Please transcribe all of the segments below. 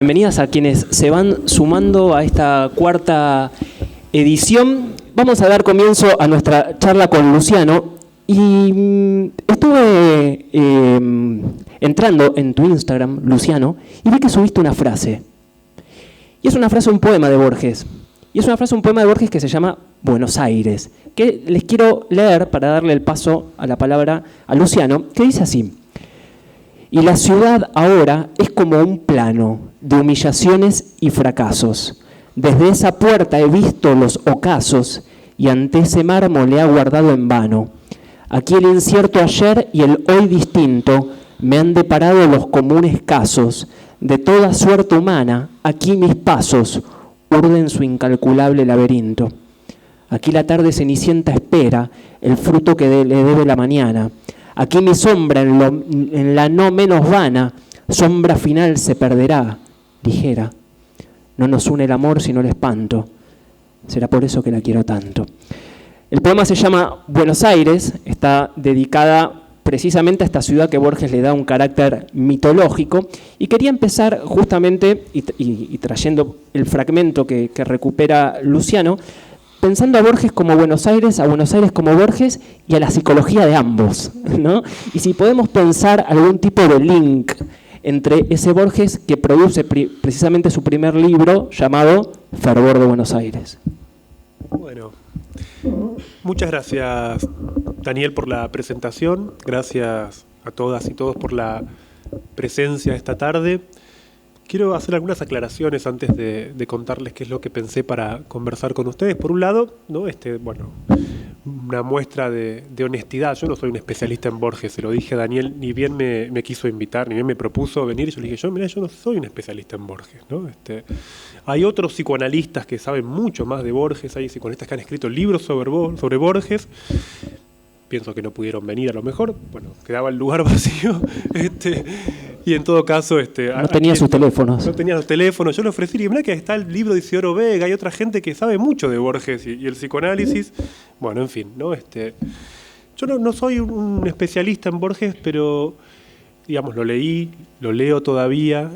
Bienvenidas a quienes se van sumando a esta cuarta edición. Vamos a dar comienzo a nuestra charla con Luciano y estuve entrando en tu Instagram, Luciano, y vi que subiste una frase. Y es una frase, un poema de Borges. Y es una frase, un poema de Borges que se llama Buenos Aires, que les quiero leer para darle el paso a la palabra a Luciano, que dice así: y la ciudad ahora es como un plano de humillaciones y fracasos. Desde esa puerta he visto los ocasos y ante ese mármol he aguardado en vano. Aquí el incierto ayer y el hoy distinto me han deparado los comunes casos. De toda suerte humana, aquí mis pasos urden su incalculable laberinto. Aquí la tarde cenicienta espera el fruto que le debe la mañana. Aquí mi sombra en la no menos vana, sombra final se perderá, ligera. No nos une el amor sino el espanto, será por eso que la quiero tanto. El poema se llama Buenos Aires, está dedicada precisamente a esta ciudad que Borges le da un carácter mitológico, y quería empezar justamente, y trayendo el fragmento que recupera Luciano, pensando a Borges como Buenos Aires, a Buenos Aires como Borges y a la psicología de ambos, ¿no? Y si podemos pensar algún tipo de link entre ese Borges que produce precisamente su primer libro llamado Fervor de Buenos Aires. Bueno, muchas gracias, Daniel, por la presentación. Gracias a todas y todos por la presencia esta tarde. Quiero hacer algunas aclaraciones antes de contarles qué es lo que pensé para conversar con ustedes. Por un lado, ¿no? Una muestra de honestidad. Yo no soy un especialista en Borges, se lo dije a Daniel, ni bien me quiso invitar, ni bien me propuso venir, y yo le dije, yo no soy un especialista en Borges, ¿no? Hay otros psicoanalistas que saben mucho más de Borges, hay psicoanalistas que han escrito libros sobre Borges. Pienso que no pudieron venir a lo mejor, bueno, quedaba el lugar vacío, y en todo caso... no tenía sus teléfonos. No tenía los teléfonos, yo le ofrecí, y mirá que está el libro de Isidoro Vega, hay otra gente que sabe mucho de Borges y el psicoanálisis, bueno, en fin, ¿no? Yo no soy un especialista en Borges, pero, digamos, lo leí, lo leo todavía,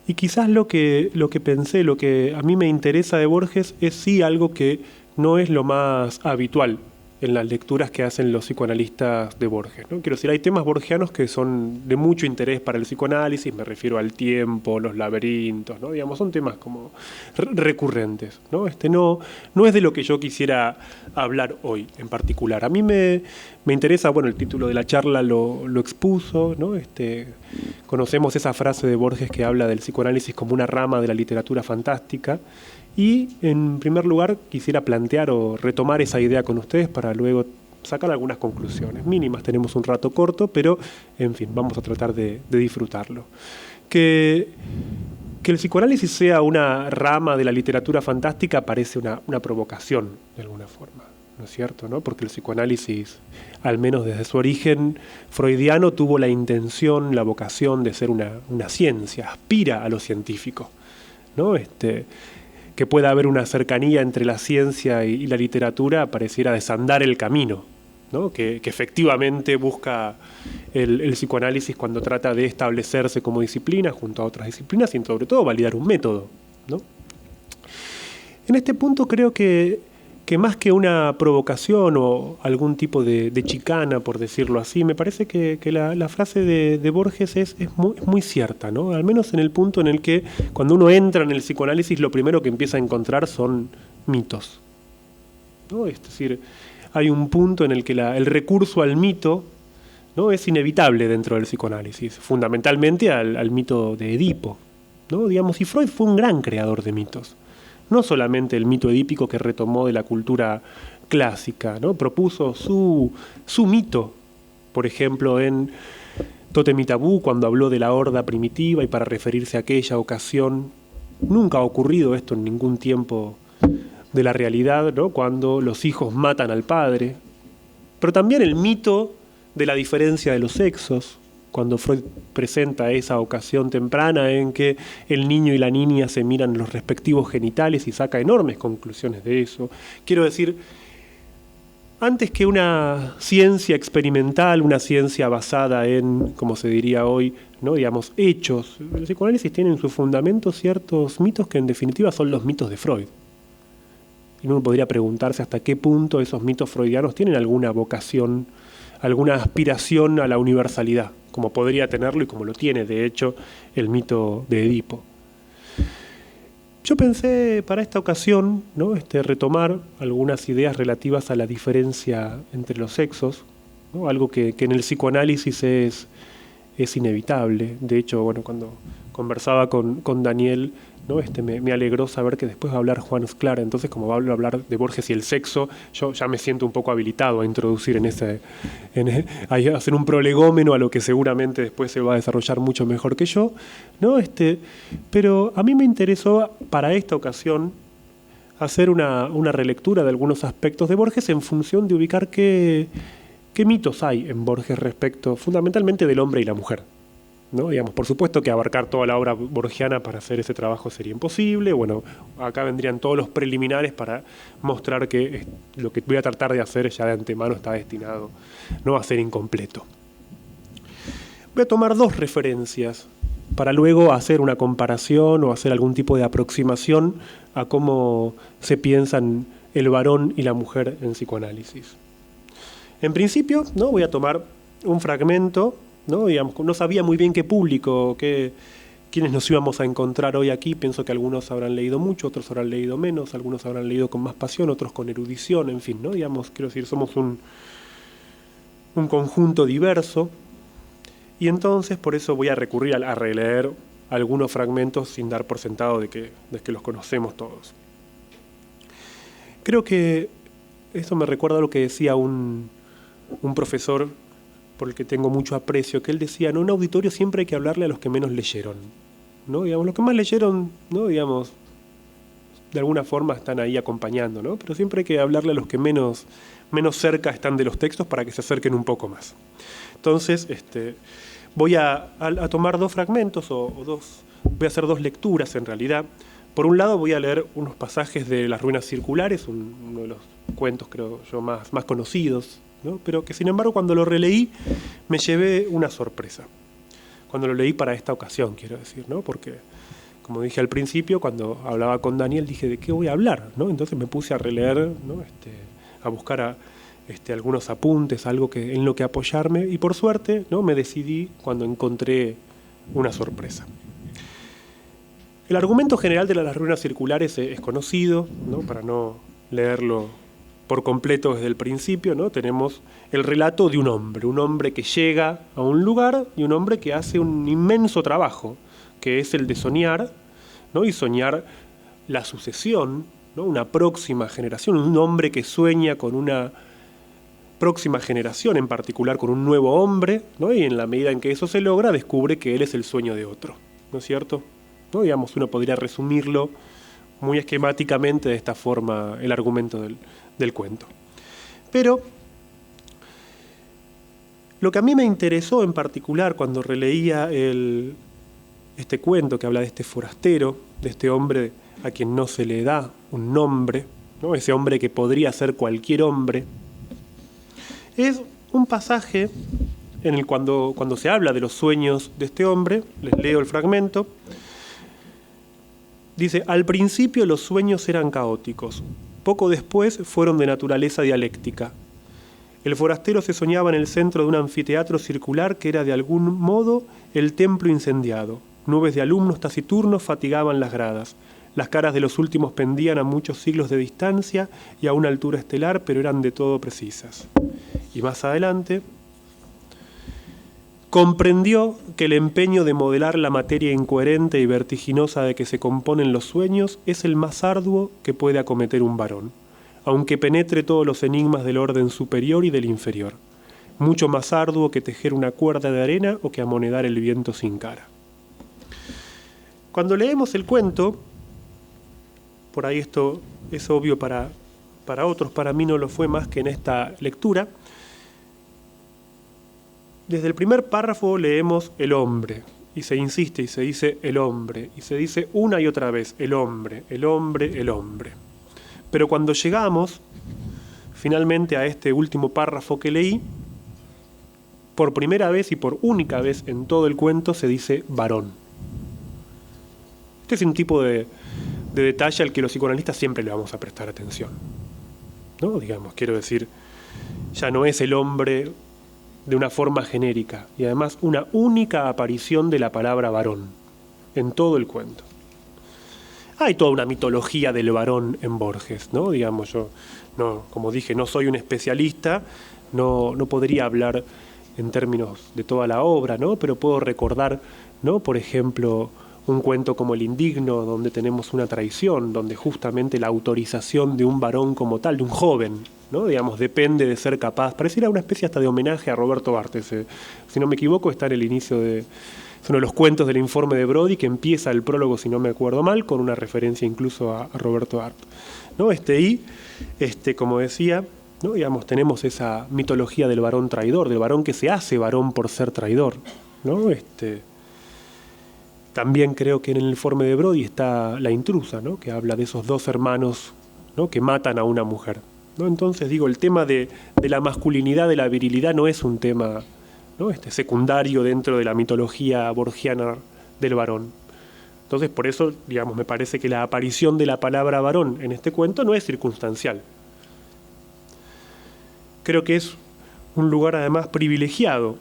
y quizás lo que pensé, lo que a mí me interesa de Borges es sí algo que no es lo más habitual en las lecturas que hacen los psicoanalistas de Borges, ¿no? Quiero decir, hay temas borgianos que son de mucho interés para el psicoanálisis, me refiero al tiempo, los laberintos, ¿no? Digamos, son temas como recurrentes, ¿no? No es de lo que yo quisiera hablar hoy en particular. A mí me interesa, bueno, el título de la charla lo expuso, ¿no? Conocemos esa frase de Borges que habla del psicoanálisis como una rama de la literatura fantástica. Y, en primer lugar, quisiera plantear o retomar esa idea con ustedes para luego sacar algunas conclusiones mínimas. Tenemos un rato corto, pero, en fin, vamos a tratar de disfrutarlo. Que el psicoanálisis sea una rama de la literatura fantástica parece una provocación, de alguna forma, ¿no es cierto? ¿No? Porque el psicoanálisis, al menos desde su origen freudiano, tuvo la intención, la vocación de ser una ciencia, aspira a lo científico, ¿no? Que pueda haber una cercanía entre la ciencia y la literatura pareciera desandar el camino, ¿no? Que efectivamente busca el psicoanálisis cuando trata de establecerse como disciplina junto a otras disciplinas y sobre todo validar un método, ¿no? En este punto creo que más que una provocación o algún tipo de chicana, por decirlo así, me parece que la frase de Borges es muy cierta, ¿no? Al menos en el punto en el que cuando uno entra en el psicoanálisis lo primero que empieza a encontrar son mitos, ¿no? Es decir, hay un punto en el que el recurso al mito, ¿no? Es inevitable dentro del psicoanálisis, fundamentalmente al mito de Edipo, ¿no? Digamos, y Freud fue un gran creador de mitos. No solamente el mito edípico que retomó de la cultura clásica, ¿no? Propuso su mito, por ejemplo, en Tótem y Tabú, cuando habló de la horda primitiva y para referirse a aquella ocasión. Nunca ha ocurrido esto en ningún tiempo de la realidad, ¿no? Cuando los hijos matan al padre. Pero también el mito de la diferencia de los sexos, cuando Freud presenta esa ocasión temprana en que el niño y la niña se miran los respectivos genitales y saca enormes conclusiones de eso. Quiero decir, antes que una ciencia experimental, una ciencia basada en, como se diría hoy, ¿no? Digamos, hechos, el psicoanálisis tiene en su fundamento ciertos mitos que en definitiva son los mitos de Freud. Y uno podría preguntarse hasta qué punto esos mitos freudianos tienen alguna vocación, alguna aspiración a la universalidad, como podría tenerlo y como lo tiene, de hecho, el mito de Edipo. Yo pensé para esta ocasión, ¿no? Retomar algunas ideas relativas a la diferencia entre los sexos, ¿no? Algo que en el psicoanálisis es inevitable. De hecho, bueno, cuando conversaba con Daniel, ¿no? Me alegró saber que después va a hablar Juan Sclar. Entonces, como va a hablar de Borges y el sexo, yo ya me siento un poco habilitado a introducir a hacer un prolegómeno a lo que seguramente después se va a desarrollar mucho mejor que yo, ¿no? Pero a mí me interesó para esta ocasión hacer una relectura de algunos aspectos de Borges en función de ubicar qué mitos hay en Borges respecto fundamentalmente del hombre y la mujer, ¿no? Digamos, por supuesto que abarcar toda la obra borgiana para hacer ese trabajo sería imposible. Bueno, acá vendrían todos los preliminares para mostrar que lo que voy a tratar de hacer ya de antemano está destinado no a ser incompleto. Voy a tomar dos referencias para luego hacer una comparación o hacer algún tipo de aproximación a cómo se piensan el varón y la mujer en psicoanálisis. En principio, ¿no? Voy a tomar un fragmento, ¿no? Digamos, no sabía muy bien qué público, quiénes nos íbamos a encontrar hoy aquí. Pienso que algunos habrán leído mucho, otros habrán leído menos, algunos habrán leído con más pasión, otros con erudición, en fin, ¿no? Digamos, quiero decir, somos un conjunto diverso. Y entonces, por eso voy a recurrir a releer algunos fragmentos sin dar por sentado de que los conocemos todos. Creo que esto me recuerda a lo que decía un profesor por el que tengo mucho aprecio, que él decía, en un auditorio siempre hay que hablarle a los que menos leyeron, ¿no? Digamos, los que más leyeron, ¿no? Digamos, de alguna forma están ahí acompañando, ¿no? Pero siempre hay que hablarle a los que menos cerca están de los textos para que se acerquen un poco más. Entonces, voy a tomar dos fragmentos voy a hacer dos lecturas en realidad. Por un lado voy a leer unos pasajes de Las ruinas circulares, uno de los cuentos creo yo más conocidos, ¿no? Pero que sin embargo cuando lo releí me llevé una sorpresa. Cuando lo leí para esta ocasión, quiero decir, ¿no? Porque, como dije al principio, cuando hablaba con Daniel dije, ¿de qué voy a hablar?, ¿no? Entonces me puse a releer, ¿no? A buscar algunos apuntes, algo en lo que apoyarme, y por suerte, ¿no? Me decidí cuando encontré una sorpresa. El argumento general de Las ruinas circulares es conocido, ¿no? Para no leerlo por completo desde el principio, ¿no? Tenemos el relato de un hombre que llega a un lugar y un hombre que hace un inmenso trabajo, que es el de soñar, ¿no? Y soñar la sucesión, ¿no? Una próxima generación, un hombre que sueña con una próxima generación, en particular con un nuevo hombre, ¿no? Y en la medida en que eso se logra, descubre que él es el sueño de otro, ¿no es cierto? ¿No? Digamos, uno podría resumirlo muy esquemáticamente de esta forma, el argumento del cuento. Pero lo que a mí me interesó en particular cuando releía este cuento que habla de este forastero, de este hombre a quien no se le da un nombre, ¿no? Ese hombre que podría ser cualquier hombre, es un pasaje en el cuando se habla de los sueños de este hombre. Les leo el fragmento. Dice, al principio los sueños eran caóticos, poco después fueron de naturaleza dialéctica. El forastero se soñaba en el centro de un anfiteatro circular que era de algún modo el templo incendiado. Nubes de alumnos taciturnos fatigaban las gradas. Las caras de los últimos pendían a muchos siglos de distancia y a una altura estelar, pero eran de todo precisas. Y más adelante, comprendió que el empeño de modelar la materia incoherente y vertiginosa de que se componen los sueños es el más arduo que puede acometer un varón, aunque penetre todos los enigmas del orden superior y del inferior. Mucho más arduo que tejer una cuerda de arena o que amonedar el viento sin cara. Cuando leemos el cuento, por ahí esto es obvio para otros, para mí no lo fue más que en esta lectura. Desde el primer párrafo leemos el hombre, y se insiste y se dice el hombre, y se dice una y otra vez el hombre, el hombre, el hombre. Pero cuando llegamos finalmente a este último párrafo que leí, por primera vez y por única vez en todo el cuento se dice varón. Este es un tipo de detalle al que los psicoanalistas siempre le vamos a prestar atención, ¿no? Digamos, quiero decir, ya no es el hombre de una forma genérica, y además una única aparición de la palabra varón en todo el cuento. Hay toda una mitología del varón en Borges, ¿no? Digamos, yo, no, como dije, no soy un especialista, no podría hablar en términos de toda la obra, ¿no? Pero puedo recordar, ¿no? Por ejemplo, un cuento como El Indigno, donde tenemos una traición, donde justamente la autorización de un varón como tal, de un joven, ¿no? Digamos, depende de ser capaz. Pareciera una especie hasta de homenaje a Roberto Barthes. Si no me equivoco, está en el inicio de... Es uno de los cuentos del informe de Brody, que empieza el prólogo, si no me acuerdo mal, con una referencia incluso a Roberto Barthes, ¿no? Como decía, ¿no? Digamos, tenemos esa mitología del varón traidor, del varón que se hace varón por ser traidor, ¿no? También creo que en el informe de Brody está La intrusa, ¿no? Que habla de esos dos hermanos, ¿no? Que matan a una mujer, ¿no? Entonces digo, el tema de la masculinidad, de la virilidad, no es un tema, ¿no? Secundario dentro de la mitología borgiana del varón. Entonces por eso, digamos, me parece que la aparición de la palabra varón en este cuento no es circunstancial. Creo que es un lugar además privilegiado.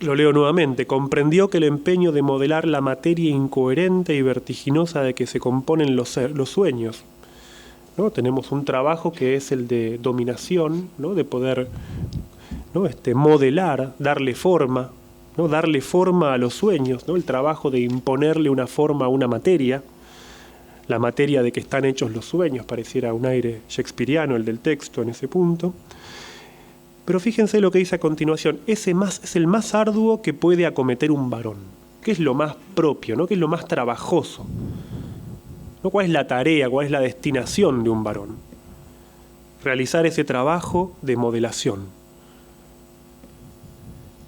Lo leo nuevamente. Comprendió que el empeño de modelar la materia incoherente y vertiginosa de que se componen los sueños, ¿no? Tenemos un trabajo que es el de dominación, ¿no? De poder, ¿no? Modelar, darle forma, ¿no? Darle forma a los sueños, ¿no? El trabajo de imponerle una forma a una materia, la materia de que están hechos los sueños, pareciera un aire shakespeariano el del texto en ese punto. Pero fíjense lo que dice a continuación, es el más arduo que puede acometer un varón, que es lo más propio, ¿no? Que es lo más trabajoso, ¿no? ¿Cuál es la tarea, cuál es la destinación de un varón? Realizar ese trabajo de modelación.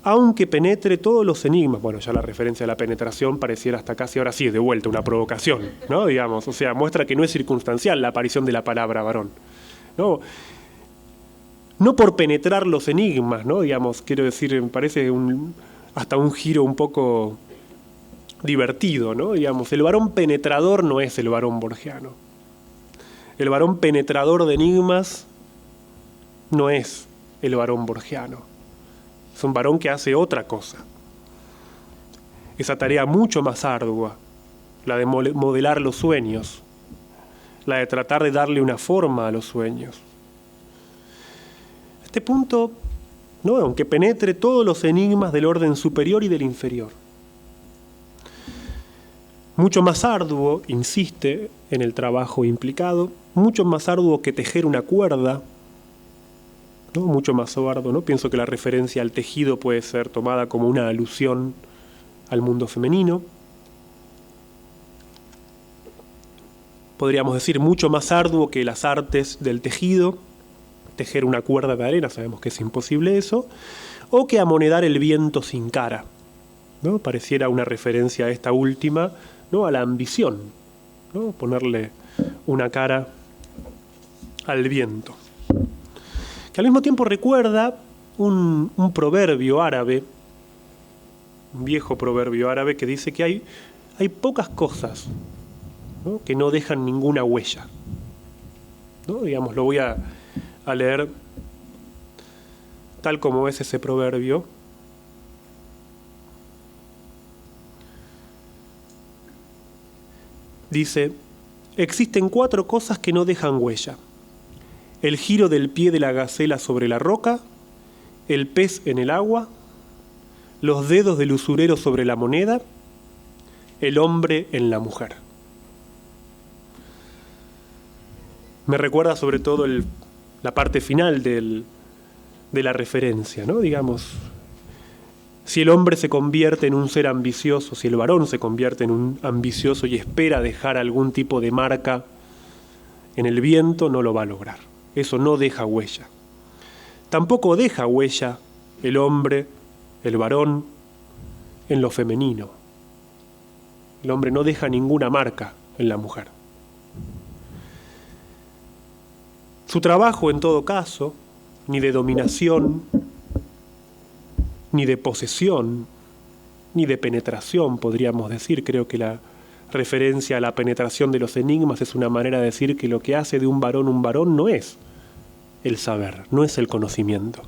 Aunque penetre todos los enigmas, bueno, ya la referencia a la penetración pareciera hasta casi ahora sí, de vuelta, una provocación, ¿no? Digamos, o sea, muestra que no es circunstancial la aparición de la palabra varón, ¿no? No por penetrar los enigmas, ¿no? Digamos, quiero decir, me parece hasta un giro un poco divertido, ¿no? Digamos, el varón penetrador no es el varón borgiano. El varón penetrador de enigmas no es el varón borgiano. Es un varón que hace otra cosa. Esa tarea mucho más ardua, la de modelar los sueños, la de tratar de darle una forma a los sueños. Este punto, ¿no? Aunque penetre todos los enigmas del orden superior y del inferior. Mucho más arduo, insiste en el trabajo implicado, mucho más arduo que tejer una cuerda, ¿no? Mucho más arduo, ¿no? Pienso que la referencia al tejido puede ser tomada como una alusión al mundo femenino. Podríamos decir mucho más arduo que las artes del tejido, tejer una cuerda de arena, sabemos que es imposible eso, o que amonedar el viento sin cara, ¿no? Pareciera una referencia a esta última, ¿no? A la ambición, ¿no? Ponerle una cara al viento. Que al mismo tiempo recuerda un proverbio árabe, un viejo proverbio árabe que dice que hay pocas cosas, ¿no? Que no dejan ninguna huella, ¿no? Digamos, lo voy a leer tal como es ese proverbio. Dice, existen 4 cosas que no dejan huella: el giro del pie de la gacela sobre la roca, el pez en el agua, los dedos del usurero sobre la moneda, el hombre en la mujer. Me recuerda sobre todo la parte final de la referencia, ¿no? Digamos, si el hombre se convierte en un ser ambicioso, si el varón se convierte en un ambicioso y espera dejar algún tipo de marca en el viento, no lo va a lograr. Eso no deja huella. Tampoco deja huella el hombre, el varón, en lo femenino. El hombre no deja ninguna marca en la mujer. Su trabajo, en todo caso, ni de dominación, ni de posesión, ni de penetración, podríamos decir. Creo que la referencia a la penetración de los enigmas es una manera de decir que lo que hace de un varón no es el saber, no es el conocimiento.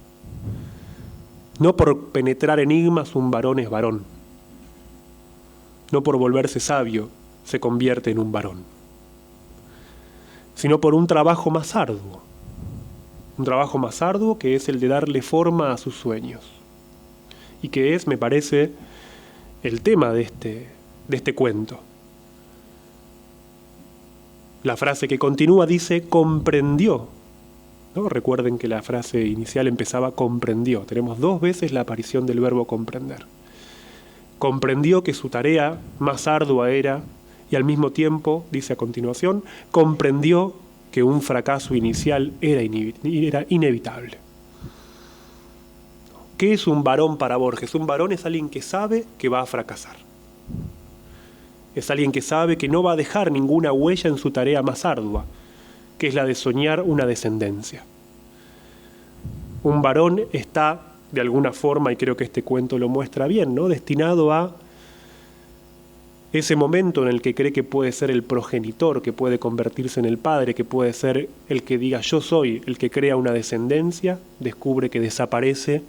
No por penetrar enigmas un varón es varón. No por volverse sabio se convierte en un varón, sino por un trabajo más arduo. Un trabajo más arduo que es el de darle forma a sus sueños. Y que es, me parece, el tema de este cuento. La frase que continúa dice, comprendió. ¿No? Recuerden que la frase inicial empezaba comprendió. Tenemos 2 veces la aparición del verbo comprender. Comprendió que su tarea más ardua era, y al mismo tiempo, dice a continuación, comprendió que un fracaso inicial era inevitable. ¿Qué es un varón para Borges? Un varón es alguien que sabe que va a fracasar. Es alguien que sabe que no va a dejar ninguna huella en su tarea más ardua, que es la de soñar una descendencia. Un varón está, de alguna forma, y creo que este cuento lo muestra bien, ¿no?, destinado a ese momento en el que cree que puede ser el progenitor, que puede convertirse en el padre, que puede ser el que diga yo soy, el que crea una descendencia, descubre que desaparece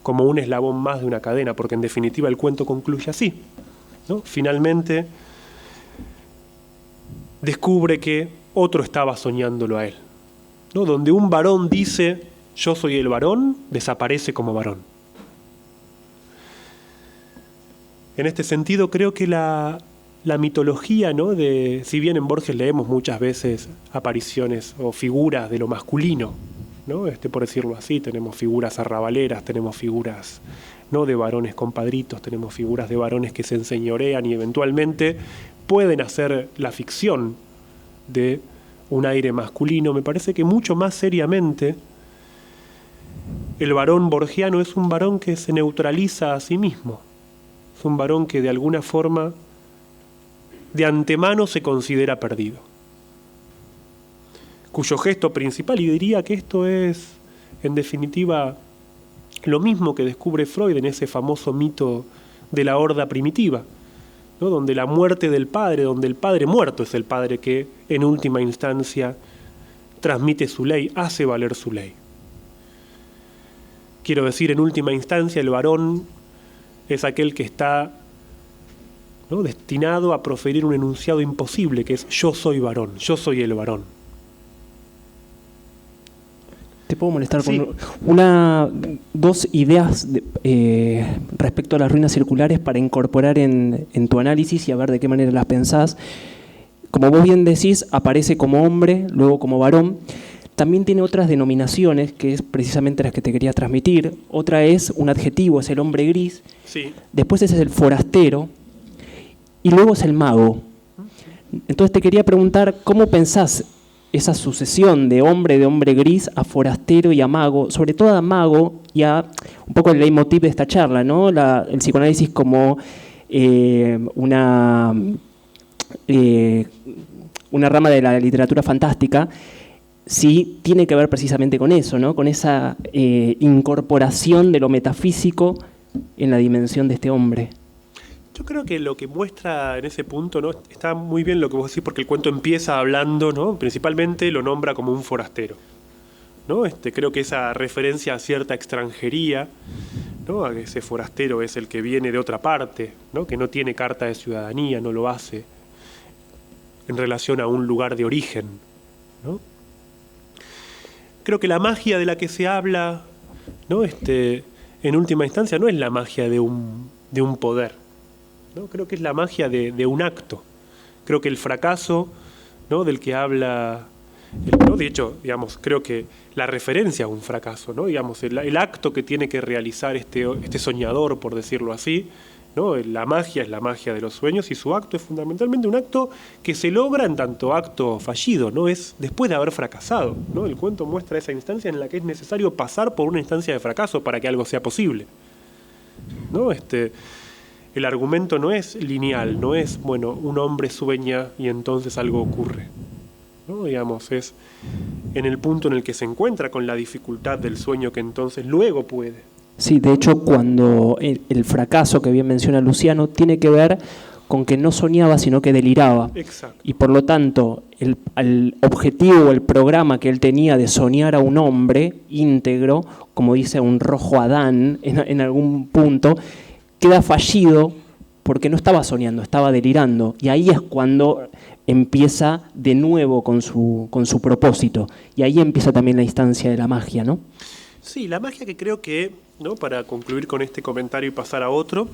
como un eslabón más de una cadena, porque en definitiva el cuento concluye así, ¿no? Finalmente descubre que otro estaba soñándolo a él, ¿no? Donde un varón dice yo soy el varón, desaparece como varón. En este sentido creo que la mitología, ¿no?, si bien en Borges leemos muchas veces apariciones o figuras de lo masculino, ¿no?, por decirlo así, tenemos figuras arrabaleras, tenemos figuras, ¿no?, de varones compadritos, tenemos figuras de varones que se enseñorean y eventualmente pueden hacer la ficción de un aire masculino. Me parece que mucho más seriamente el varón borgiano es un varón que se neutraliza a sí mismo. Es un varón que de alguna forma de antemano se considera perdido, cuyo gesto principal, y diría que esto es en definitiva lo mismo que descubre Freud en ese famoso mito de la horda primitiva, ¿no?, donde la muerte del padre, donde el padre muerto es el padre que en última instancia transmite su ley, hace valer su ley. Quiero decir, en última instancia el varón es aquel que está, ¿no?, destinado a proferir un enunciado imposible, que es yo soy varón, yo soy el varón. ¿Te puedo molestar Sí. con dos ideas respecto a las ruinas circulares para incorporar en tu análisis y a ver de qué manera las pensás? Como vos bien decís, aparece como hombre, luego como varón. También tiene otras denominaciones, que es precisamente las que te quería transmitir. Otra es un adjetivo, es el hombre gris. Sí. Después ese es el forastero. Y luego es el mago. Entonces te quería preguntar, ¿cómo pensás esa sucesión de hombre gris a forastero y a mago? Sobre todo a mago y a un poco el leitmotiv de esta charla, ¿no? El psicoanálisis como una rama de la literatura fantástica. Sí, tiene que ver precisamente con eso, ¿no?, con esa incorporación de lo metafísico en la dimensión de este hombre. Yo creo que lo que muestra en ese punto, ¿no?, está muy bien lo que vos decís, porque el cuento empieza hablando, ¿no?, principalmente lo nombra como un forastero, ¿no? Creo que esa referencia a cierta extranjería, ¿no?, a que ese forastero es el que viene de otra parte, ¿no?, que no tiene carta de ciudadanía, no lo hace en relación a un lugar de origen, ¿no? Creo que la magia de la que se habla, ¿no?, en última instancia no es la magia de un poder, ¿no? Creo que es la magia de un acto. Creo que el fracaso, ¿no?, del que habla, ¿no?, de hecho, digamos, creo que la referencia a un fracaso, ¿no?, digamos, el acto que tiene que realizar este soñador, por decirlo así, ¿no?, la magia es la magia de los sueños y su acto es fundamentalmente un acto que se logra en tanto acto fallido, ¿no? Es después de haber fracasado, ¿no? El cuento muestra esa instancia en la que es necesario pasar por una instancia de fracaso para que algo sea posible, ¿no? El argumento no es lineal, no es, bueno, un hombre sueña y entonces algo ocurre, ¿no? Digamos, es en el punto en el que se encuentra con la dificultad del sueño que entonces luego puede. Sí, de hecho, cuando el fracaso que bien menciona Luciano tiene que ver con que no soñaba, sino que deliraba. Exacto. Y por lo tanto, el objetivo o el programa que él tenía de soñar a un hombre íntegro, como dice un rojo Adán en algún punto, queda fallido porque no estaba soñando, estaba delirando. Y ahí es cuando empieza de nuevo con su propósito. Y ahí empieza también la instancia de la magia, ¿no? Sí, la magia que creo que, ¿no? Para concluir con este comentario y pasar a otro,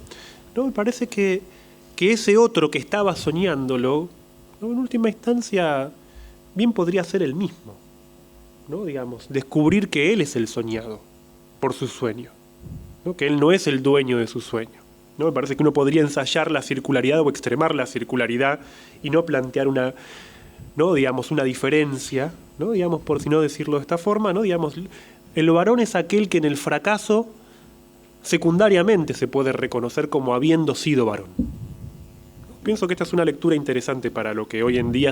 ¿no? Me parece que ese otro que estaba soñándolo, ¿no? En última instancia, bien podría ser el mismo, ¿no? Digamos, descubrir que él es el soñado por su sueño, ¿no? Que él no es el dueño de su sueño, ¿no? Me parece que uno podría ensayar la circularidad o extremar la circularidad y no plantear una, ¿no? Digamos, una diferencia, ¿no? Digamos, por si no decirlo de esta forma, ¿no? Digamos, el varón es aquel que en el fracaso secundariamente se puede reconocer como habiendo sido varón. Pienso que esta es una lectura interesante para lo que hoy en día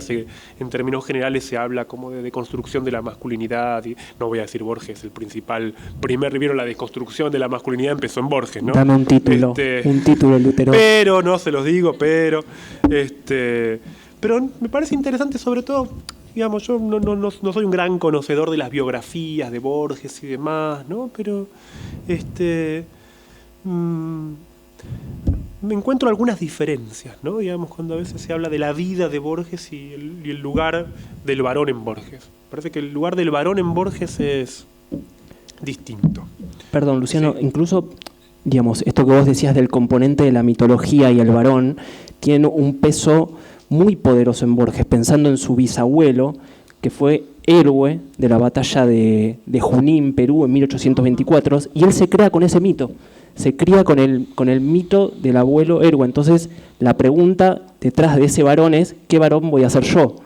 en términos generales se habla como de deconstrucción de la masculinidad. Y no voy a decir Borges, el primer libro, la deconstrucción de la masculinidad empezó en Borges, ¿no? Dame un título, Lutero. Pero, no se los digo, pero me parece interesante sobre todo, digamos, yo no soy un gran conocedor de las biografías de Borges y demás, ¿no? Pero, me encuentro algunas diferencias, ¿no? Digamos, cuando a veces se habla de la vida de Borges y el lugar del varón en Borges. Parece que el lugar del varón en Borges es distinto. Perdón, Luciano, Sí. incluso, digamos, esto que vos decías del componente de la mitología y el varón, tiene un peso muy poderoso en Borges, pensando en su bisabuelo, que fue héroe de la batalla de Junín, Perú, en 1824, y él se crea con ese mito. Se cría con el mito del abuelo héroe. Entonces, la pregunta detrás de ese varón es, ¿qué varón voy a ser yo?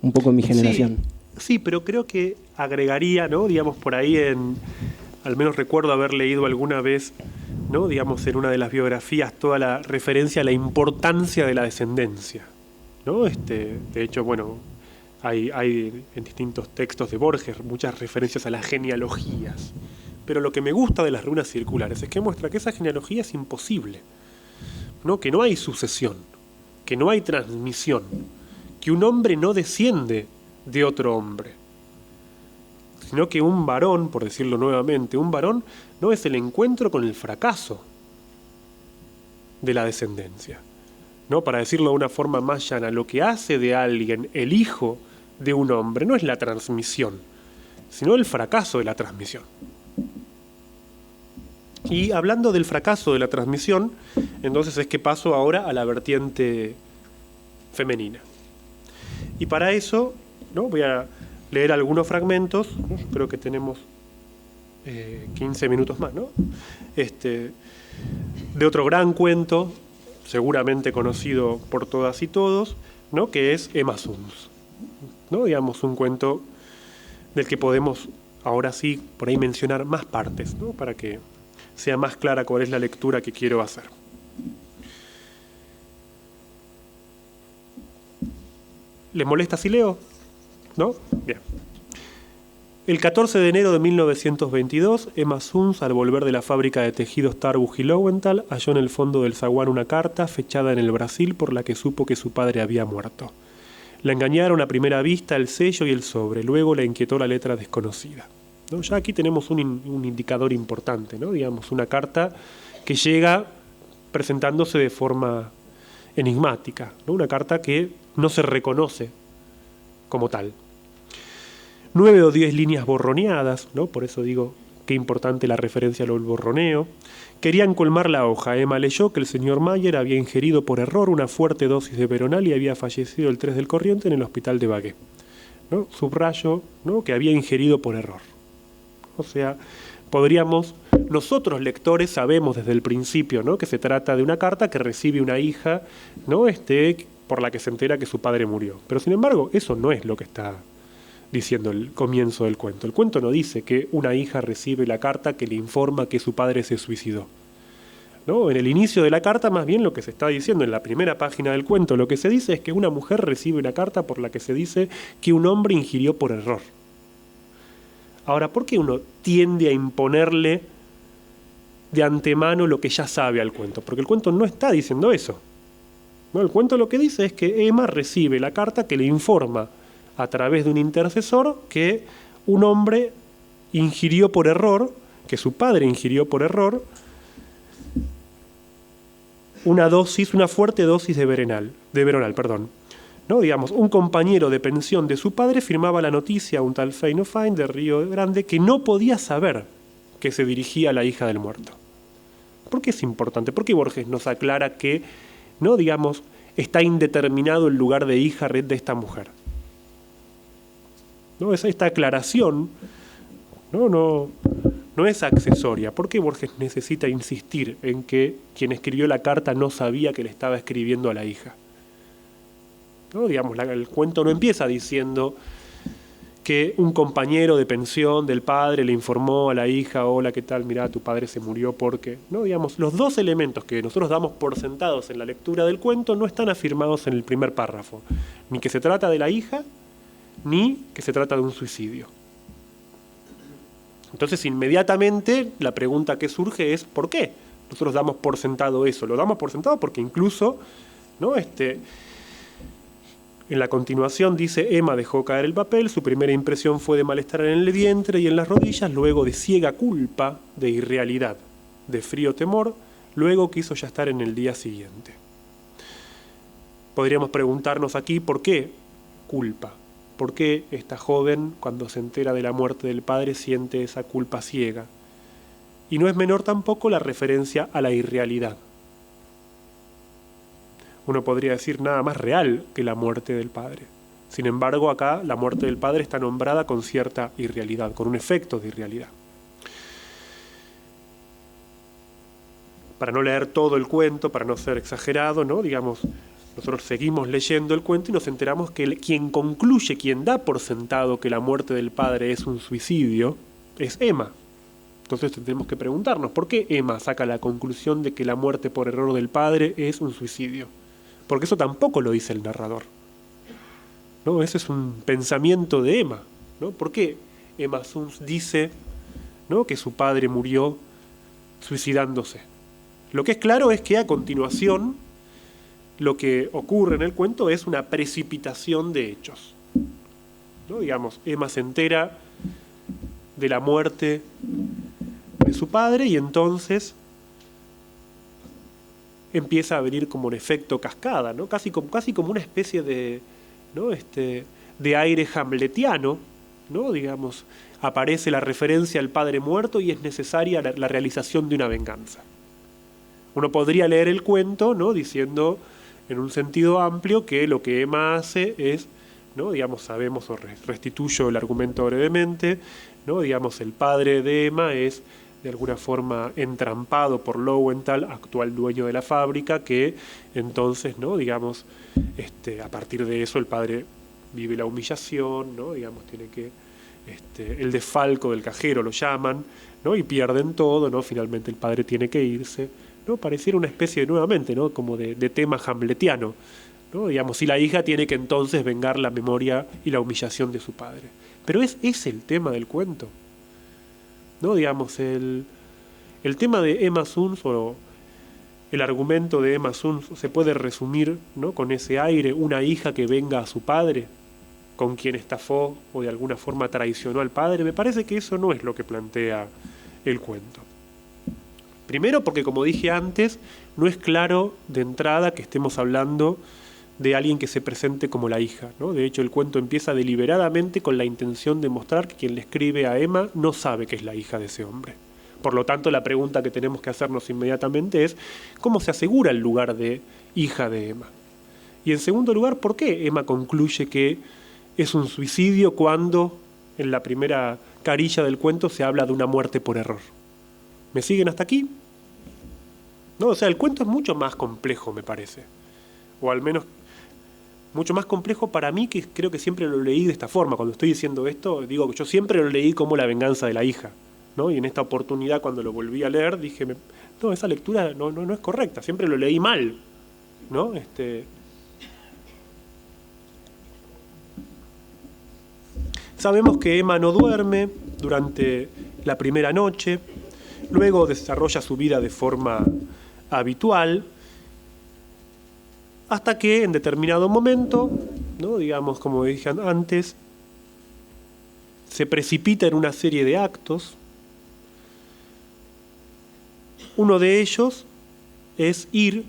Un poco en mi generación. Sí, pero creo que agregaría, ¿no? Digamos, por ahí al menos recuerdo haber leído alguna vez, ¿no? Digamos, en una de las biografías, toda la referencia a la importancia de la descendencia, ¿no? De hecho, bueno, hay en distintos textos de Borges muchas referencias a las genealogías. Pero lo que me gusta de las runas circulares es que muestra que esa genealogía es imposible, ¿no? Que no hay sucesión, que no hay transmisión, que un hombre no desciende de otro hombre, sino que un varón, por decirlo nuevamente, un varón no es el encuentro con el fracaso de la descendencia, ¿no? Para decirlo de una forma más llana, lo que hace de alguien el hijo de un hombre no es la transmisión, sino el fracaso de la transmisión. Y hablando del fracaso de la transmisión, entonces es que paso ahora a la vertiente femenina. Y para eso, ¿no? Voy a leer algunos fragmentos, ¿no? Yo creo que tenemos 15 minutos más, ¿no? De otro gran cuento, seguramente conocido por todas y todos, ¿no? Que es Emma Suns, ¿no? Digamos, un cuento del que podemos ahora sí por ahí mencionar más partes, ¿no? Para que sea más clara cuál es la lectura que quiero hacer. ¿Les molesta si leo? ¿No? Bien. El 14 de enero de 1922, Emma Suns, al volver de la fábrica de tejidos Tarbuch y Lowenthal, halló en el fondo del zaguán una carta fechada en el Brasil por la que supo que su padre había muerto. La engañaron a primera vista el sello y el sobre, luego la inquietó la letra desconocida, ¿no? Ya aquí tenemos un indicador importante, ¿no? Digamos, una carta que llega presentándose de forma enigmática, ¿no? Una carta que no se reconoce como tal. 9 o 10 líneas borroneadas, ¿no? Por eso digo qué importante la referencia al borroneo. Querían colmar la hoja. Emma leyó que el señor Mayer había ingerido por error una fuerte dosis de veronal y había fallecido el 3 del corriente en el hospital de Bagué, ¿no? Subrayo, ¿no? Que había ingerido por error. O sea, nosotros lectores sabemos desde el principio, ¿no? Que se trata de una carta que recibe una hija, ¿no? Por la que se entera que su padre murió. Pero sin embargo, eso no es lo que está diciendo el comienzo del cuento. El cuento no dice que una hija recibe la carta que le informa que su padre se suicidó. ¿no? En el inicio de la carta, más bien lo que se está diciendo en la primera página del cuento, lo que se dice es que una mujer recibe una carta por la que se dice que un hombre ingirió por error. Ahora, ¿por qué uno tiende a imponerle de antemano lo que ya sabe al cuento? Porque el cuento no está diciendo eso. ¿No? El cuento lo que dice es que Emma recibe la carta que le informa a través de un intercesor que un hombre ingirió por error, que su padre ingirió por error, una fuerte dosis de veronal. ¿No? Digamos, un compañero de pensión de su padre firmaba la noticia a un tal Feinofain de Río Grande que no podía saber que se dirigía a la hija del muerto. ¿Por qué es importante? ¿Por qué Borges nos aclara que, ¿no? Digamos, está indeterminado el lugar de hija de esta mujer? ¿No? Esta aclaración no es accesoria. ¿Por qué Borges necesita insistir en que quien escribió la carta no sabía que le estaba escribiendo a la hija? ¿No? Digamos, el cuento no empieza diciendo que un compañero de pensión del padre le informó a la hija: hola, ¿qué tal? Mirá, tu padre se murió porque... ¿No? Digamos, los dos elementos que nosotros damos por sentados en la lectura del cuento no están afirmados en el primer párrafo. Ni que se trata de la hija, ni que se trata de un suicidio. Entonces, inmediatamente, la pregunta que surge es ¿por qué nosotros damos por sentado eso? Lo damos por sentado porque incluso, ¿no? En la continuación dice: Emma dejó caer el papel, su primera impresión fue de malestar en el vientre y en las rodillas, luego de ciega culpa, de irrealidad, de frío temor, luego quiso ya estar en el día siguiente. Podríamos preguntarnos aquí ¿por qué culpa? ¿Por qué esta joven, cuando se entera de la muerte del padre, siente esa culpa ciega? Y no es menor tampoco la referencia a la irrealidad. Uno podría decir nada más real que la muerte del padre. Sin embargo, acá la muerte del padre está nombrada con cierta irrealidad, con un efecto de irrealidad. Para no leer todo el cuento, para no ser exagerado, ¿no? Digamos, nosotros seguimos leyendo el cuento y nos enteramos que quien concluye, quien da por sentado que la muerte del padre es un suicidio, es Emma. Entonces tenemos que preguntarnos, ¿por qué Emma saca la conclusión de que la muerte por error del padre es un suicidio? Porque eso tampoco lo dice el narrador, ¿no? Ese es un pensamiento de Emma, ¿no? ¿Por qué Emma Suns dice, ¿no?, que su padre murió suicidándose? Lo que es claro es que a continuación lo que ocurre en el cuento es una precipitación de hechos, ¿no? Digamos, Emma se entera de la muerte de su padre y entonces empieza a venir como un efecto cascada, ¿no? Casi como una especie de, ¿no?, de aire hamletiano, ¿no? Digamos, aparece la referencia al padre muerto y es necesaria la realización de una venganza. Uno podría leer el cuento, ¿no?, diciendo en un sentido amplio que lo que Emma hace es, ¿no?, digamos, sabemos, o restituyo el argumento brevemente, ¿no?, digamos, el padre de Emma es de alguna forma entrampado por Lowenthal, actual dueño de la fábrica, que entonces, ¿no?, digamos, a partir de eso el padre vive la humillación, ¿no?, digamos, tiene que, el desfalco del cajero lo llaman, ¿no?, y pierden todo, ¿no?, finalmente el padre tiene que irse, ¿no? Pareciera una especie de, nuevamente, ¿no?, como de tema hamletiano, ¿no? Digamos, si la hija tiene que entonces vengar la memoria y la humillación de su padre. Pero es el tema del cuento, ¿no? Digamos, el tema de Emma Suns, o el argumento de Emma Suns, se puede resumir, ¿no?, con ese aire: una hija que venga a su padre, con quien estafó o de alguna forma traicionó al padre. Me parece que eso no es lo que plantea el cuento. Primero porque, como dije antes, no es claro de entrada que estemos hablando de alguien que se presente como la hija, ¿no? De hecho, el cuento empieza deliberadamente con la intención de mostrar que quien le escribe a Emma no sabe que es la hija de ese hombre. Por lo tanto, la pregunta que tenemos que hacernos inmediatamente es: ¿cómo se asegura el lugar de hija de Emma? Y en segundo lugar, ¿por qué Emma concluye que es un suicidio cuando en la primera carilla del cuento se habla de una muerte por error? ¿Me siguen hasta aquí? No, o sea, el cuento es mucho más complejo, me parece. O al menos mucho más complejo para mí, que creo que siempre lo leí de esta forma. Cuando estoy diciendo esto, digo que yo siempre lo leí como la venganza de la hija, ¿no? Y en esta oportunidad, cuando lo volví a leer, dije, no, esa lectura no es correcta, siempre lo leí mal, ¿no? Sabemos que Emma no duerme durante la primera noche, luego desarrolla su vida de forma habitual, hasta que en determinado momento, ¿no? Digamos, como dije antes, se precipita en una serie de actos. Uno de ellos es ir,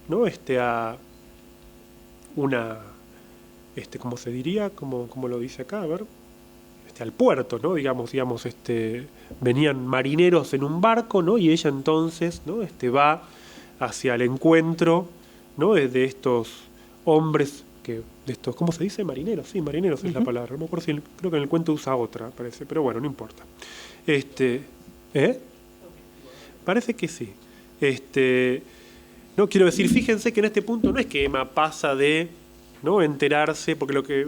¿no? A una, ¿cómo se diría? ¿Cómo lo dice acá? A ver, al puerto, ¿no? Digamos, venían marineros en un barco, ¿no? Y ella entonces, ¿no? Va hacia el encuentro, ¿no? De estos hombres de estos, ¿cómo se dice? Marineros, sí, marineros es la palabra. No me acuerdo creo que en el cuento usa otra, parece, pero bueno, no importa. Parece que sí. No quiero decir, fíjense que en este punto no es que Emma pasa de, ¿no? Enterarse, porque lo que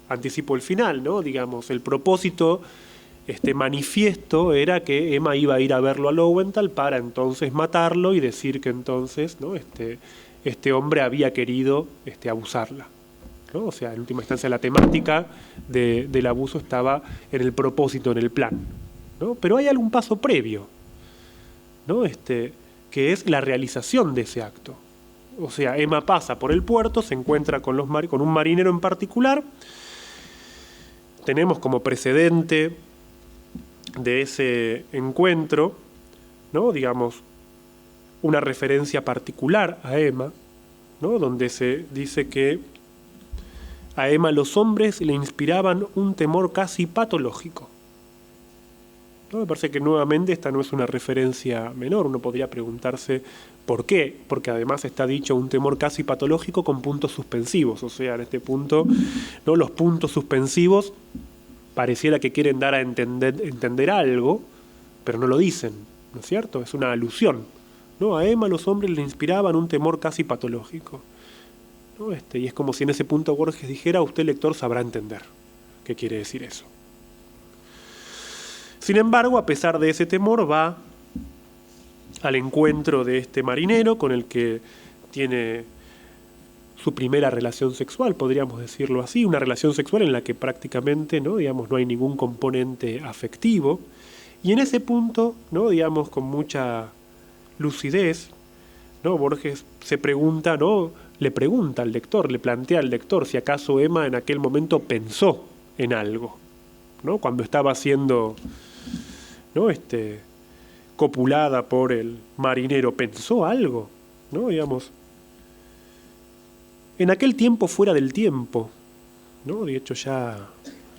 anticipo el final, ¿no? Digamos, el propósito manifiesto era que Emma iba a ir a verlo a Lowenthal para entonces matarlo y decir que entonces, ¿no? Este hombre había querido abusarla, ¿no? O sea, en última instancia la temática del abuso estaba en el propósito, en el plan, ¿no? Pero hay algún paso previo, ¿no? Que es la realización de ese acto. O sea, Emma pasa por el puerto, se encuentra con un marinero en particular. Tenemos como precedente de ese encuentro, ¿no? Digamos, una referencia particular a Emma, ¿no? Donde se dice que a Emma los hombres le inspiraban un temor casi patológico, ¿no? Me parece que nuevamente esta no es una referencia menor. Uno podría preguntarse por qué, porque además está dicho un temor casi patológico con puntos suspensivos. O sea, en este punto, ¿no? Los puntos suspensivos pareciera que quieren dar a entender algo, pero no lo dicen, ¿no es cierto? Es una alusión, ¿no? A Emma los hombres le inspiraban un temor casi patológico, ¿no? Y es como si en ese punto Borges dijera, usted lector sabrá entender qué quiere decir eso. Sin embargo, a pesar de ese temor, va al encuentro de este marinero con el que tiene su primera relación sexual, podríamos decirlo así, una relación sexual en la que prácticamente, ¿no? Digamos, no hay ningún componente afectivo. Y en ese punto, ¿no? Digamos, con mucha lucidez, ¿no? Borges se pregunta, ¿no? Le pregunta al lector, le plantea al lector si acaso Emma en aquel momento pensó en algo, ¿no? Cuando estaba siendo, ¿no? Copulada por el marinero, ¿pensó algo? ¿No? Digamos, en aquel tiempo fuera del tiempo, ¿no? De hecho ya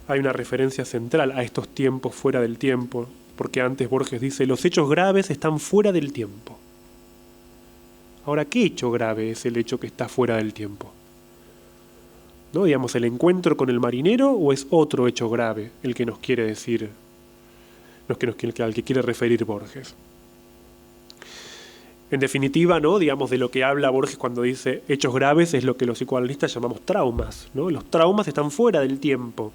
hay una referencia central a estos tiempos fuera del tiempo, porque antes Borges dice, los hechos graves están fuera del tiempo. Ahora, ¿qué hecho grave es el hecho que está fuera del tiempo? ¿No? Digamos, ¿el encuentro con el marinero o es otro hecho grave el que nos quiere decir, al que quiere referir Borges? En definitiva, ¿no? Digamos, de lo que habla Borges cuando dice hechos graves es lo que los psicoanalistas llamamos traumas, ¿no? Los traumas están fuera del tiempo,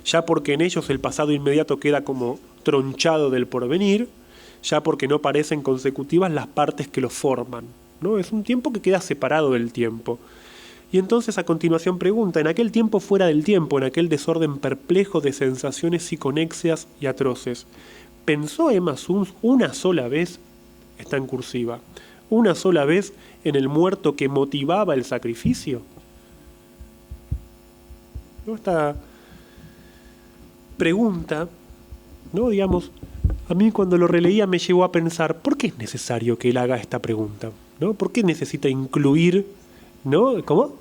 ya porque en ellos el pasado inmediato queda como tronchado del porvenir, ya porque no parecen consecutivas las partes que los forman, ¿no? Es un tiempo que queda separado del tiempo. Y entonces a continuación pregunta, en aquel tiempo fuera del tiempo, en aquel desorden perplejo de sensaciones psiconéxias y atroces, ¿pensó Emma Suns una sola vez? Está en cursiva. ¿Una sola vez en el muerto que motivaba el sacrificio? ¿No? Esta pregunta, ¿no? Digamos, a mí cuando lo releía me llevó a pensar, ¿por qué es necesario que él haga esta pregunta? ¿No? ¿Por qué necesita incluir, ¿no? ¿Cómo?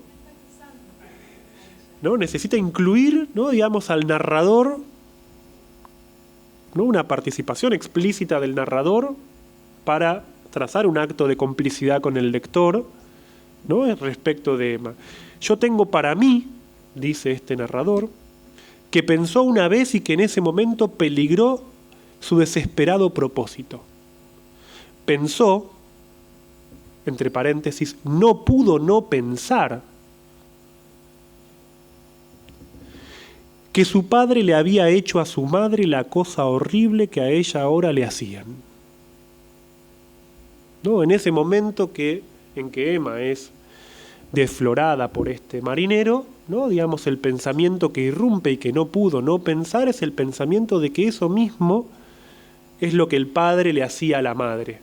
¿No? Necesita incluir, ¿no? Digamos, al narrador, ¿no? Una participación explícita del narrador para trazar un acto de complicidad con el lector, ¿no? Respecto de Emma. Yo tengo para mí, dice este narrador, que pensó una vez y que en ese momento peligró su desesperado propósito. Pensó, entre paréntesis, no pudo no pensar que su padre le había hecho a su madre la cosa horrible que a ella ahora le hacían. ¿No? En ese momento en que Emma es desflorada por este marinero, ¿no? Digamos, el pensamiento que irrumpe y que no pudo no pensar es el pensamiento de que eso mismo es lo que el padre le hacía a la madre.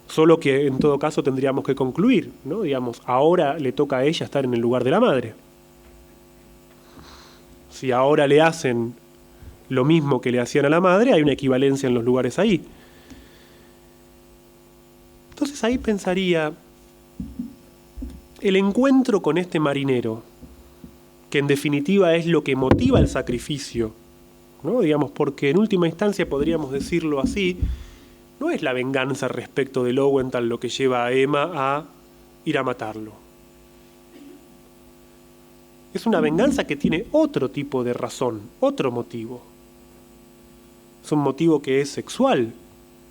Solo que en todo caso tendríamos que concluir, ¿no? Digamos, ahora le toca a ella estar en el lugar de la madre. Si ahora le hacen lo mismo que le hacían a la madre, hay una equivalencia en los lugares ahí. Entonces ahí pensaría, el encuentro con este marinero, que en definitiva es lo que motiva el sacrificio, ¿no? Digamos, porque en última instancia podríamos decirlo así, no es la venganza respecto de Lowenthal lo que lleva a Emma a ir a matarlo. Es una venganza que tiene otro tipo de razón, otro motivo. Es un motivo que es sexual,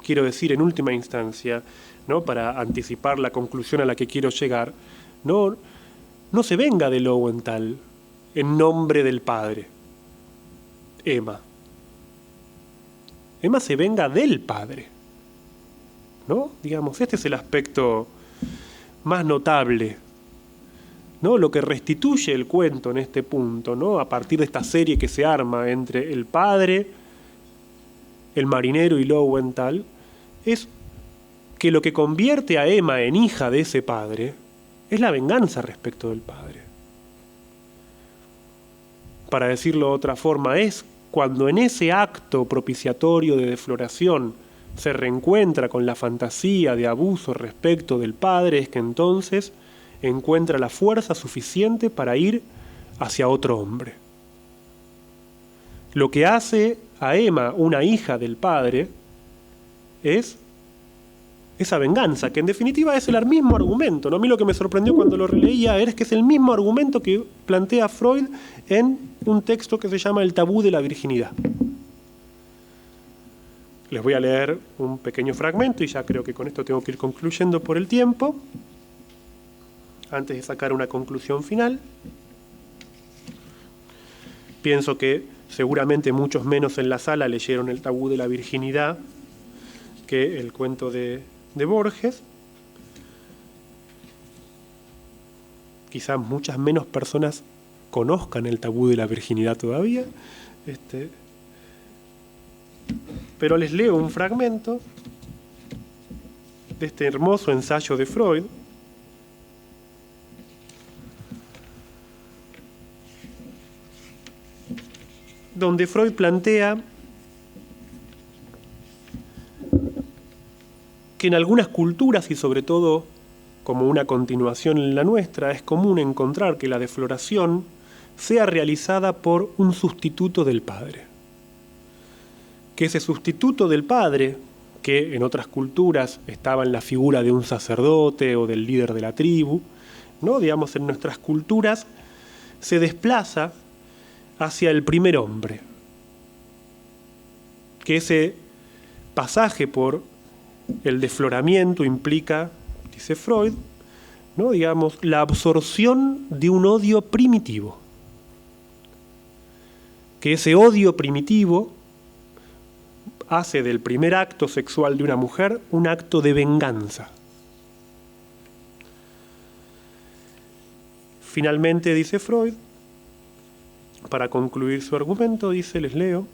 quiero decir en última instancia, ¿no? Para anticipar la conclusión a la que quiero llegar, no se venga de Lowenthal en nombre del padre. Emma se venga del padre, ¿no? Digamos, este es el aspecto más notable, ¿no? Lo que restituye el cuento en este punto, ¿no? A partir de esta serie que se arma entre el padre, el marinero y Lowenthal, es que lo que convierte a Emma en hija de ese padre es la venganza respecto del padre. Para decirlo de otra forma, es cuando en ese acto propiciatorio de defloración se reencuentra con la fantasía de abuso respecto del padre, es que entonces encuentra la fuerza suficiente para ir hacia otro hombre. Lo que hace a Emma una hija del padre es esa venganza, que en definitiva es el mismo argumento, ¿no? A mí lo que me sorprendió cuando lo releía es que es el mismo argumento que plantea Freud en un texto que se llama El tabú de la virginidad. Les voy a leer un pequeño fragmento y ya creo que con esto tengo que ir concluyendo por el tiempo, antes de sacar una conclusión final. Pienso que seguramente muchos menos en la sala leyeron El tabú de la virginidad que el cuento de Borges. Quizás muchas menos personas conozcan el tabú de la virginidad todavía, pero les leo un fragmento de este hermoso ensayo de Freud, donde Freud plantea que en algunas culturas, y sobre todo como una continuación en la nuestra, es común encontrar que la defloración sea realizada por un sustituto del padre. Que ese sustituto del padre, que en otras culturas estaba en la figura de un sacerdote o del líder de la tribu, ¿no? Digamos, en nuestras culturas se desplaza hacia el primer hombre. Que ese pasaje por el desfloramiento implica, dice Freud, ¿no? Digamos, la absorción de un odio primitivo. Que ese odio primitivo hace del primer acto sexual de una mujer un acto de venganza. Finalmente, dice Freud, para concluir su argumento, dice, les leo,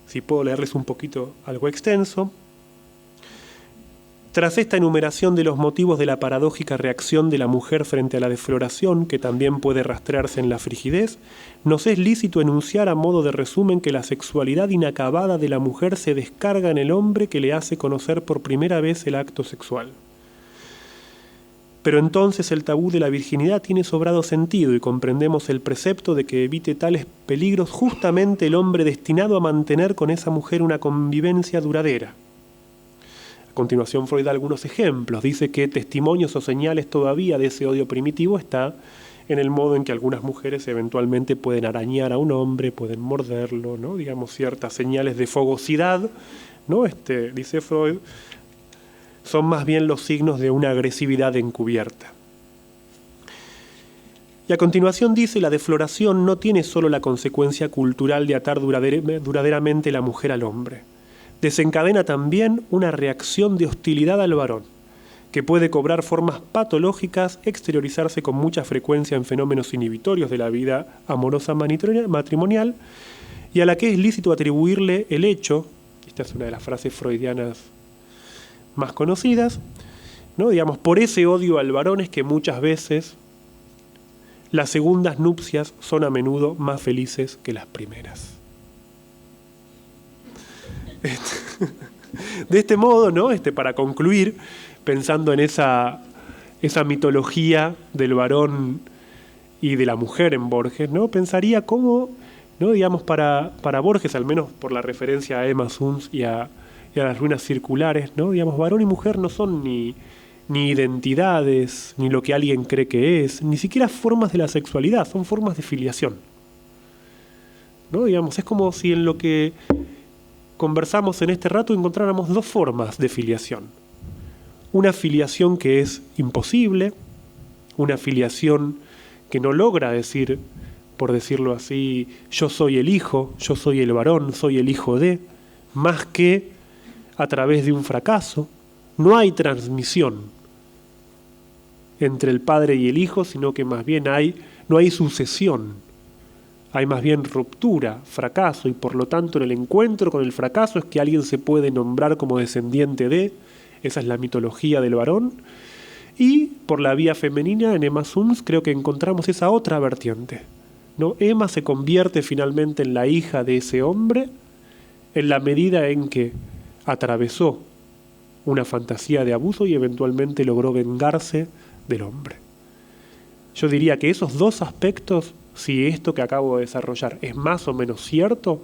si puedo leerles un poquito algo extenso. Tras esta enumeración de los motivos de la paradójica reacción de la mujer frente a la defloración, que también puede rastrearse en la frigidez, nos es lícito enunciar a modo de resumen que la sexualidad inacabada de la mujer se descarga en el hombre que le hace conocer por primera vez el acto sexual. Pero entonces el tabú de la virginidad tiene sobrado sentido y comprendemos el precepto de que evite tales peligros justamente el hombre destinado a mantener con esa mujer una convivencia duradera. A continuación Freud da algunos ejemplos. Dice que testimonios o señales todavía de ese odio primitivo está en el modo en que algunas mujeres eventualmente pueden arañar a un hombre, pueden morderlo, ¿no? Digamos, ciertas señales de fogosidad, ¿no? Dice Freud, son más bien los signos de una agresividad encubierta. Y a continuación dice, la defloración no tiene solo la consecuencia cultural de atar duraderamente la mujer al hombre. Desencadena también una reacción de hostilidad al varón, que puede cobrar formas patológicas, exteriorizarse con mucha frecuencia en fenómenos inhibitorios de la vida amorosa matrimonial, y a la que es lícito atribuirle el hecho, esta es una de las frases freudianas más conocidas, ¿no? Digamos, por ese odio al varón es que muchas veces las segundas nupcias son a menudo más felices que las primeras. De este modo, ¿no? Para concluir, pensando en esa mitología del varón y de la mujer en Borges, ¿no? Pensaría cómo, ¿no? Digamos, para Borges, al menos por la referencia a Emma Suns y a las ruinas circulares, ¿no? Digamos, varón y mujer no son ni identidades, ni lo que alguien cree que es, ni siquiera formas de la sexualidad, son formas de filiación, ¿no? Digamos, es como si en lo que conversamos en este rato encontráramos dos formas de filiación. Una filiación que es imposible, una filiación que no logra decir, por decirlo así, yo soy el hijo, yo soy el varón, soy el hijo de, más que a través de un fracaso. No hay transmisión entre el padre y el hijo, sino que más bien no hay sucesión, hay más bien ruptura, fracaso, y por lo tanto en el encuentro con el fracaso es que alguien se puede nombrar como descendiente de, esa es la mitología del varón, y por la vía femenina en Emma Suns creo que encontramos esa otra vertiente, ¿no? Emma se convierte finalmente en la hija de ese hombre en la medida en que atravesó una fantasía de abuso y eventualmente logró vengarse del hombre. Yo diría que esos dos aspectos, si esto que acabo de desarrollar es más o menos cierto,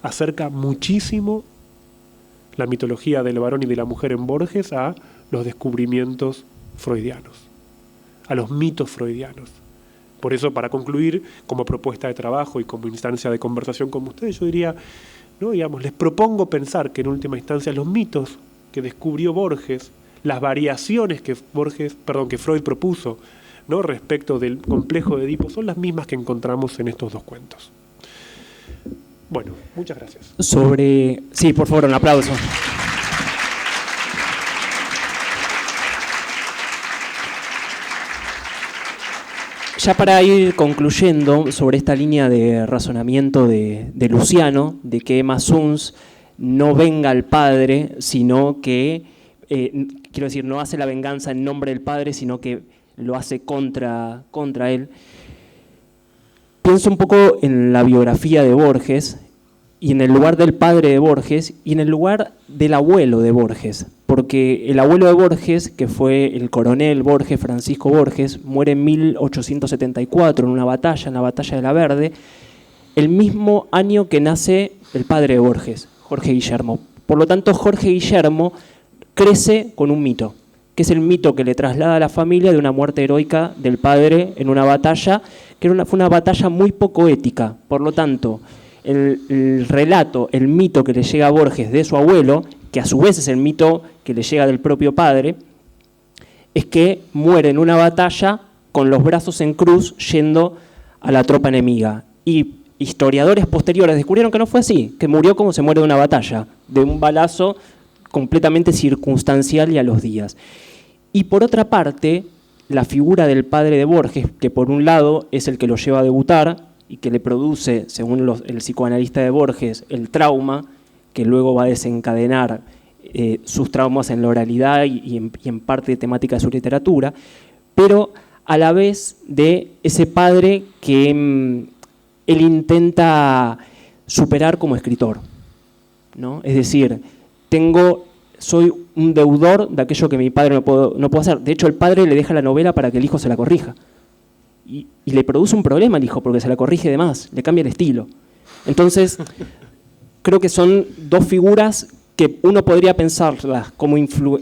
acerca muchísimo la mitología del varón y de la mujer en Borges a los descubrimientos freudianos, a los mitos freudianos. Por eso, para concluir, como propuesta de trabajo y como instancia de conversación con ustedes, yo diría, ¿no? Digamos, les propongo pensar que en última instancia los mitos que descubrió Borges, las variaciones que Freud propuso, ¿no? Respecto del complejo de Edipo, son las mismas que encontramos en estos dos cuentos. Bueno, muchas gracias. Sí, por favor, un aplauso. Ya para ir concluyendo sobre esta línea de razonamiento de Luciano, de que Emma Suns no venga al padre, sino que, quiero decir, no hace la venganza en nombre del padre, sino que lo hace contra él. Pienso un poco en la biografía de Borges y en el lugar del padre de Borges y en el lugar del abuelo de Borges, porque el abuelo de Borges, que fue el coronel Borges, Francisco Borges, muere en 1874 en la batalla de la Verde, el mismo año que nace el padre de Borges, Jorge Guillermo. Por lo tanto, Jorge Guillermo crece con un mito, que es el mito que le traslada a la familia de una muerte heroica del padre en una batalla, que fue una batalla muy poco ética. Por lo tanto, el relato, el mito que le llega a Borges de su abuelo, que a su vez es el mito que le llega del propio padre, es que muere en una batalla con los brazos en cruz yendo a la tropa enemiga. Y historiadores posteriores descubrieron que no fue así, que murió como se muere de una batalla, de un balazo completamente circunstancial y a los días. Y por otra parte, la figura del padre de Borges, que por un lado es el que lo lleva a debutar y que le produce, según el psicoanalista de Borges, el trauma, que luego va a desencadenar sus traumas en la oralidad y en parte de temática de su literatura, pero a la vez de ese padre que él intenta superar como escritor, ¿no? Es decir, soy un deudor de aquello que mi padre no puedo hacer. De hecho, el padre le deja la novela para que el hijo se la corrija. Y le produce un problema al hijo porque se la corrige de más, le cambia el estilo. Entonces, creo que son dos figuras que uno podría pensarlas como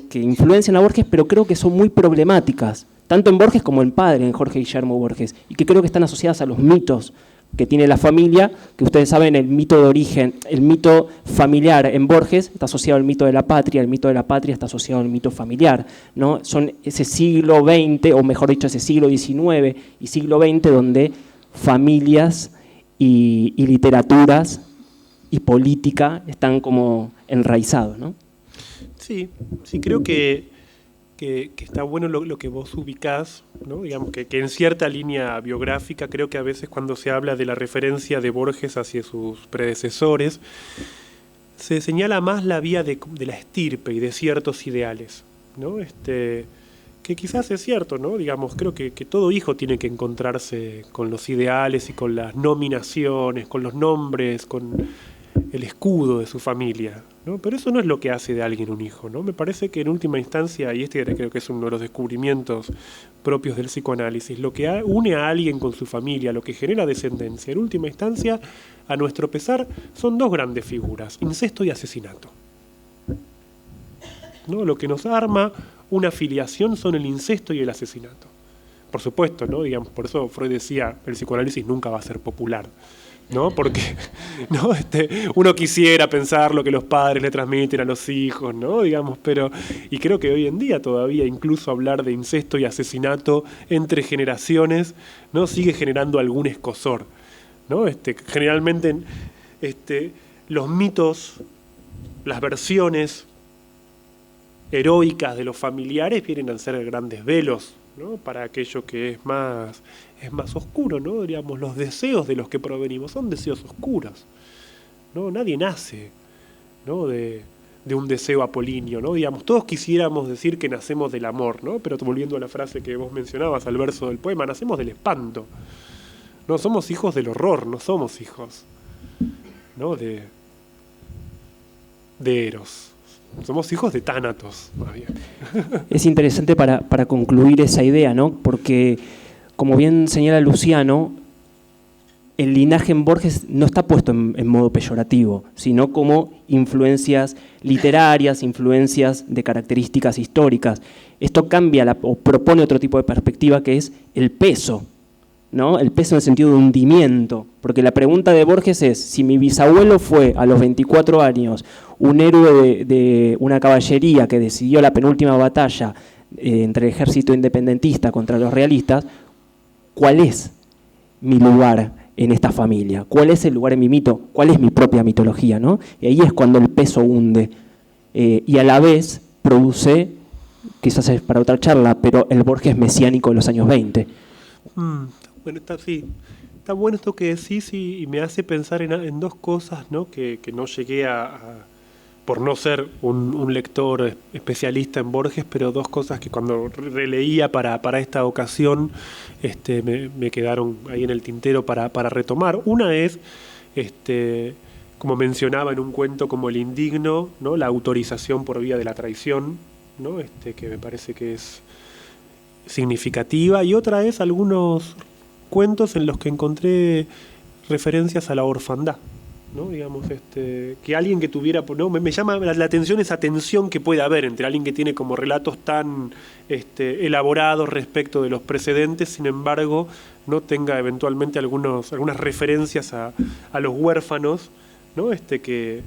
que influencian a Borges, pero creo que son muy problemáticas, tanto en Borges como en padre, en Jorge Guillermo Borges, y que creo que están asociadas a los mitos que tiene la familia, que ustedes saben, el mito de origen, el mito familiar en Borges está asociado al mito de la patria, el mito de la patria está asociado al mito familiar, ¿no? Son ese siglo XX, o mejor dicho, ese siglo XIX y siglo XX, donde familias y literaturas y política están como enraizados, ¿no? Sí, sí, creo que está bueno lo que vos ubicás, ¿no? Digamos que en cierta línea biográfica, creo que a veces cuando se habla de la referencia de Borges hacia sus predecesores, se señala más la vía de la estirpe y de ciertos ideales, ¿no? Que quizás es cierto, ¿no? Digamos, creo que todo hijo tiene que encontrarse con los ideales y con las nominaciones, con los nombres, con el escudo de su familia, ¿no? Pero eso no es lo que hace de alguien un hijo, ¿no? Me parece que en última instancia, y creo que es uno de los descubrimientos propios del psicoanálisis, lo que une a alguien con su familia, lo que genera descendencia, en última instancia, a nuestro pesar, son dos grandes figuras, incesto y asesinato, ¿no? Lo que nos arma una filiación son el incesto y el asesinato. Por supuesto, ¿no? Digamos, por eso Freud decía, el psicoanálisis nunca va a ser popular, ¿no? Porque, ¿no? Uno quisiera pensar lo que los padres le transmiten a los hijos, ¿no? Digamos, y creo que hoy en día todavía incluso hablar de incesto y asesinato entre generaciones, ¿no? Sigue generando algún escozor, ¿no? Generalmente los mitos, las versiones heroicas de los familiares vienen a ser grandes velos, ¿no? Para aquello que es más oscuro, ¿no? Diríamos, los deseos de los que provenimos son deseos oscuros, ¿no? Nadie nace, ¿no? de un deseo apolíneo, ¿no? Digamos, todos quisiéramos decir que nacemos del amor, ¿no? Pero volviendo a la frase que vos mencionabas, al verso del poema, nacemos del espanto. No somos hijos del horror, no somos hijos, ¿no? de Eros. Somos hijos de Tánatos, más bien. Es interesante para concluir esa idea, ¿no? Porque, como bien señala Luciano, el linaje en Borges no está puesto en modo peyorativo, sino como influencias literarias, influencias de características históricas. Esto cambia o propone otro tipo de perspectiva, que es el peso, ¿no? El peso en el sentido de hundimiento, porque la pregunta de Borges es, si mi bisabuelo fue a los 24 años un héroe de una caballería que decidió la penúltima batalla entre el ejército independentista contra los realistas, ¿cuál es mi lugar en esta familia? ¿Cuál es el lugar en mi mito? ¿Cuál es mi propia mitología, ¿no? Y ahí es cuando el peso hunde y a la vez produce, quizás es para otra charla, pero el Borges mesiánico de los años 20. Bueno, está bueno esto que decís y me hace pensar en dos cosas, ¿no? Que no llegué por no ser un lector especialista en Borges, pero dos cosas que cuando releía para esta ocasión me quedaron ahí en el tintero para retomar. Una es, como mencionaba en un cuento como El Indigno, ¿no? La autorización por vía de la traición, ¿no? Que me parece que es significativa, y otra es algunos cuentos en los que encontré referencias a la orfandad, ¿no? Digamos, que alguien que tuviera, ¿no? Me llama la atención esa tensión que puede haber entre alguien que tiene como relatos tan elaborados respecto de los precedentes, sin embargo, no tenga eventualmente algunas referencias a los huérfanos, ¿no? Que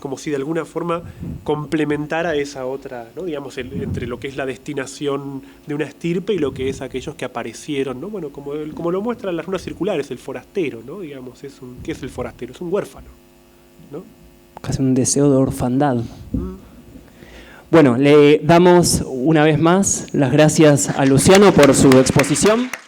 como si de alguna forma complementara esa otra, ¿no? Digamos, entre lo que es la destinación de una estirpe y lo que es aquellos que aparecieron, ¿no? Bueno, como lo muestran las runas circulares, el forastero, ¿no? Digamos, ¿qué es el forastero? Es un huérfano, ¿no? Casi un deseo de orfandad. Bueno, le damos una vez más las gracias a Luciano por su exposición.